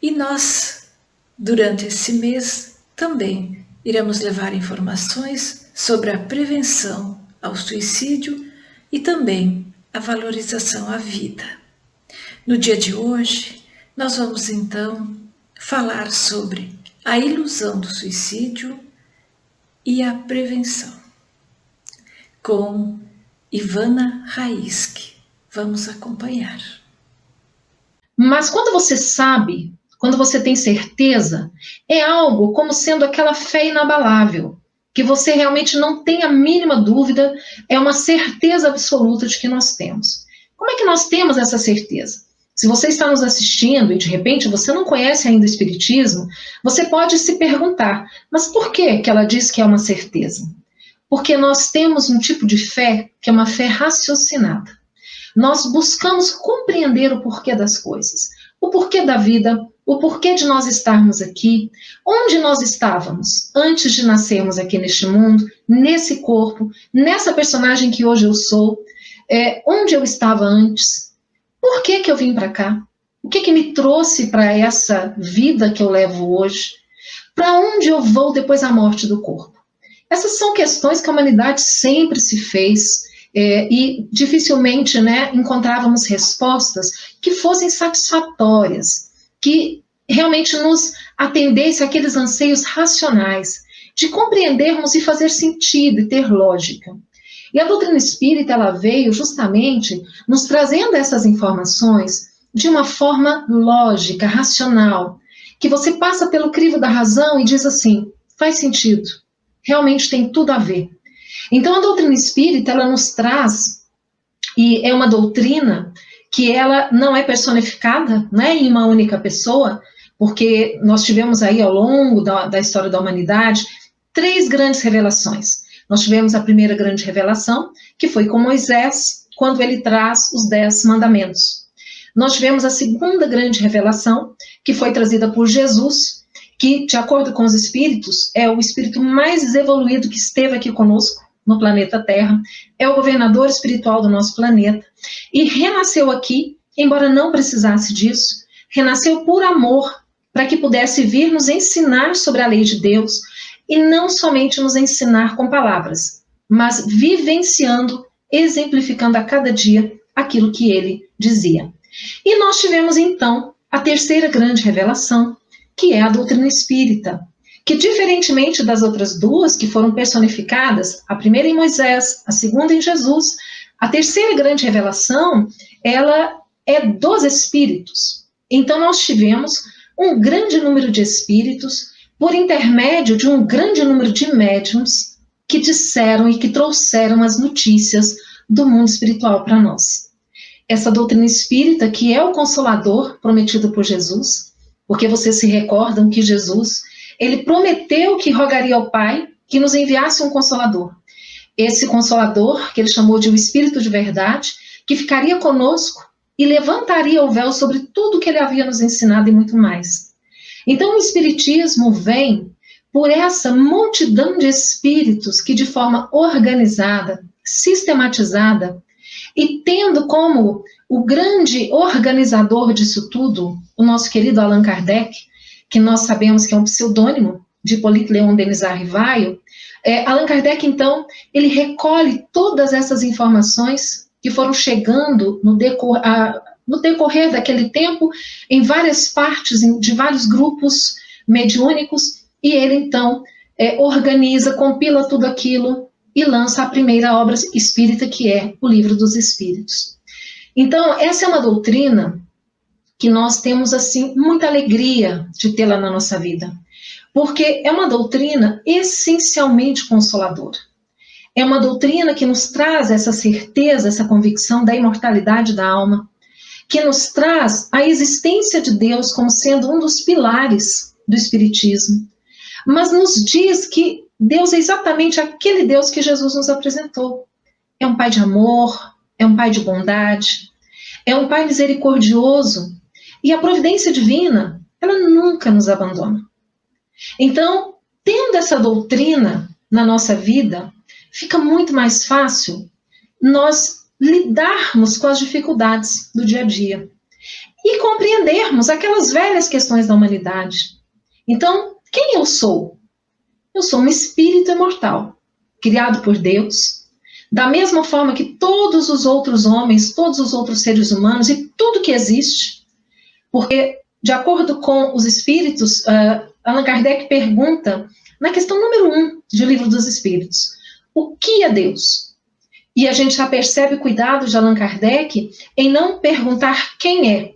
E nós, durante esse mês, também iremos levar informações sobre a prevenção ao suicídio e também a valorização à vida. No dia de hoje, nós vamos então falar sobre a ilusão do suicídio e a prevenção, com Ivana Raiski. Vamos acompanhar. Mas quando você sabe, quando você tem certeza, é algo como sendo aquela fé inabalável, que você realmente não tem a mínima dúvida, é uma certeza absoluta de que nós temos. Como é que nós temos essa certeza? Se você está nos assistindo e de repente você não conhece ainda o Espiritismo, você pode se perguntar, mas por que ela diz que é uma certeza? Porque nós temos um tipo de fé que é uma fé raciocinada. Nós buscamos compreender o porquê das coisas, o porquê da vida, o porquê de nós estarmos aqui, onde nós estávamos antes de nascermos aqui neste mundo, nesse corpo, nessa personagem que hoje eu sou, onde eu estava antes, por que eu vim para cá, o que me trouxe para essa vida que eu levo hoje, para onde eu vou depois da morte do corpo. Essas são questões que a humanidade sempre se fez e dificilmente encontrávamos respostas que fossem satisfatórias, que realmente nos atendessem àqueles anseios racionais de compreendermos e fazer sentido e ter lógica. E a doutrina espírita ela veio justamente nos trazendo essas informações de uma forma lógica, racional, que você passa pelo crivo da razão e diz assim, faz sentido. Realmente tem tudo a ver. Então, a doutrina espírita, ela nos traz, e é uma doutrina que ela não é personificada em uma única pessoa, porque nós tivemos aí ao longo da história da humanidade 3 grandes revelações. Nós tivemos a primeira grande revelação, que foi com Moisés, quando ele traz os 10 mandamentos. Nós tivemos a segunda grande revelação, que foi trazida por Jesus, que, de acordo com os espíritos, é o espírito mais evoluído que esteve aqui conosco no planeta Terra, é o governador espiritual do nosso planeta, e renasceu aqui, embora não precisasse disso, renasceu por amor, para que pudesse vir nos ensinar sobre a lei de Deus, e não somente nos ensinar com palavras, mas vivenciando, exemplificando a cada dia aquilo que ele dizia. E nós tivemos, então, a terceira grande revelação, que é a doutrina espírita, que diferentemente das outras 2 que foram personificadas, a primeira em Moisés, a segunda em Jesus, a terceira grande revelação, ela é dos espíritos. Então nós tivemos um grande número de espíritos, por intermédio de um grande número de médiuns, que disseram e que trouxeram as notícias do mundo espiritual para nós. Essa doutrina espírita, que é o Consolador prometido por Jesus, porque vocês se recordam que Jesus, ele prometeu que rogaria ao Pai que nos enviasse um Consolador. Esse Consolador, que ele chamou de o Espírito de Verdade, que ficaria conosco e levantaria o véu sobre tudo que ele havia nos ensinado e muito mais. Então o Espiritismo vem por essa multidão de espíritos que de forma organizada, sistematizada, e tendo como o grande organizador disso tudo, o nosso querido Allan Kardec, que nós sabemos que é um pseudônimo de Hippolyte Léon Denis Rivaio, Allan Kardec, então, ele recolhe todas essas informações que foram chegando no decorrer daquele tempo, em várias partes, de vários grupos mediúnicos, e ele, então, organiza, compila tudo aquilo e lança a primeira obra espírita, que é o Livro dos Espíritos. Então, essa é uma doutrina que nós temos, assim, muita alegria de tê-la na nossa vida, porque é uma doutrina essencialmente consoladora. É uma doutrina que nos traz essa certeza, essa convicção da imortalidade da alma, que nos traz a existência de Deus como sendo um dos pilares do Espiritismo, mas nos diz que Deus é exatamente aquele Deus que Jesus nos apresentou. É um Pai de amor, é um Pai de bondade, é um Pai misericordioso, e a providência divina, ela nunca nos abandona. Então, tendo essa doutrina na nossa vida, fica muito mais fácil nós lidarmos com as dificuldades do dia a dia. e compreendermos aquelas velhas questões da humanidade. Então, quem eu sou? Eu sou um espírito imortal, criado por Deus, da mesma forma que todos os outros homens, todos os outros seres humanos e tudo que existe, porque, de acordo com os espíritos, Allan Kardec pergunta, na questão número 1 do Livro dos Espíritos, o que é Deus? E a gente já percebe o cuidado de Allan Kardec em não perguntar quem é.